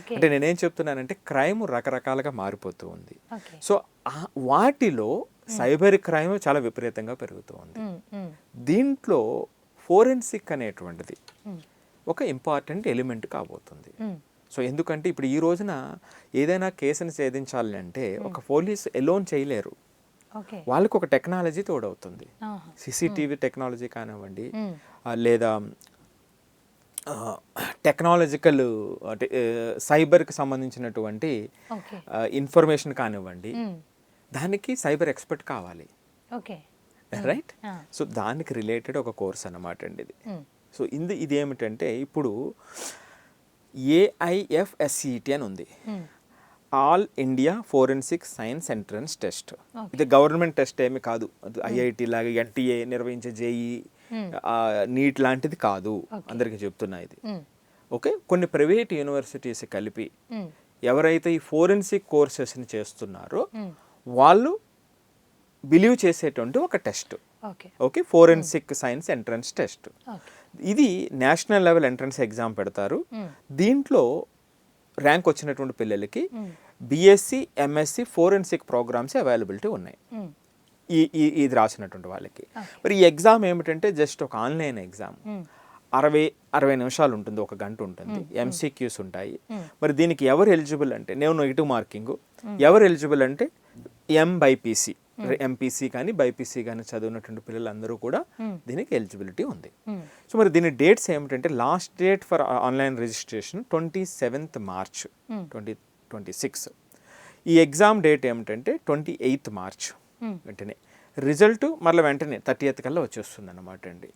Okay. అంటే నేనేం చెప్తున్నానంటే క్రైమ్ రకరకాలుగా మారిపోతూ ఉంది. ఓకే. సో వాటిలో సైబర్ క్రైమ్ చాలా విపరీతంగా పెరుగుతూ ఉంది. దీంట్లో ఫోరెన్సిక్ అనేటువంటిది ఒక ఇంపార్టెంట్ ఎలిమెంట్ కాబోతుంది. సో ఎందుకంటే ఇప్పుడు ఈ రోజున ఏదైనా కేసుని ఛేదించాలి అంటే ఒక పోలీస్ ఎలోన్ చేయలేరు. ఓకే. వాళ్ళకు ఒక టెక్నాలజీ తోడవుతుంది. సీసీటీవీ టెక్నాలజీ కానివ్వండి, లేదా టెక్నాలజికల్ అంటే సైబర్కి సంబంధించినటువంటి ఓకే. ఇన్ఫర్మేషన్ కానివ్వండి, దానికి సైబర్ ఎక్స్పర్ట్ కావాలి. ఓకే. రైట్. సో దానికి రిలేటెడ్ ఒక కోర్స్ అన్నమాట అండి ఇది. సో ఇది ఏమిటంటే ఇప్పుడు AIFSCET అని ఉంది, all India forensic science entrance test. ఇది గవర్నమెంట్ టెస్ట్ ఏమి కాదు, అది IIT లాగా NTA నిర్వహించే JEE నీట్ లాంటిది కాదు, అందరికీ చెప్తున్నా ఇది. ఓకే, కొన్ని ప్రైవేట్ యూనివర్సిటీస్ కలిపి ఎవరైతే ఈ ఫోరెన్సిక్ కోర్సెస్ని చేస్తున్నారో వాళ్ళు బిలీవ్ చేసేటువంటి ఒక test. Okay, forensic science entrance test. ఇది నేషనల్ లెవెల్ ఎంట్రన్స్ ఎగ్జామ్ పెడతారు. దీంట్లో ర్యాంక్ వచ్చినటువంటి పిల్లలకి BSc MSc forensic programs availability ఉన్నాయి ఇది రాసినటువంటి వాళ్ళకి. మరి ఈ ఎగ్జామ్ ఏమిటంటే జస్ట్ ఒక ఆన్లైన్ ఎగ్జామ్, 60 నిమిషాలు ఉంటుంది, 1 గంట ఉంటుంది, MCQs ఉంటాయి. మరి దీనికి ఎవరు ఎలిజిబుల్ అంటే, నేను నెగిటివ్ మార్కింగ్, ఎవరు ఎలిజిబుల్ అంటే MBPC, MPC కానీ బైపీసీ కానీ చదివినటువంటి పిల్లలందరూ కూడా దీనికి ఎలిజిబిలిటీ ఉంది. సో మరి దీని డేట్స్ ఏమిటంటే, last date for online registration 27th March 2026. ఈ ఎగ్జామ్ డేట్ ఏమిటంటే 28th March. వెంటనే రిజల్ట్ మళ్ళీ వెంటనే 30th కల్లా వచ్చేస్తుంది అన్నమాట అండి.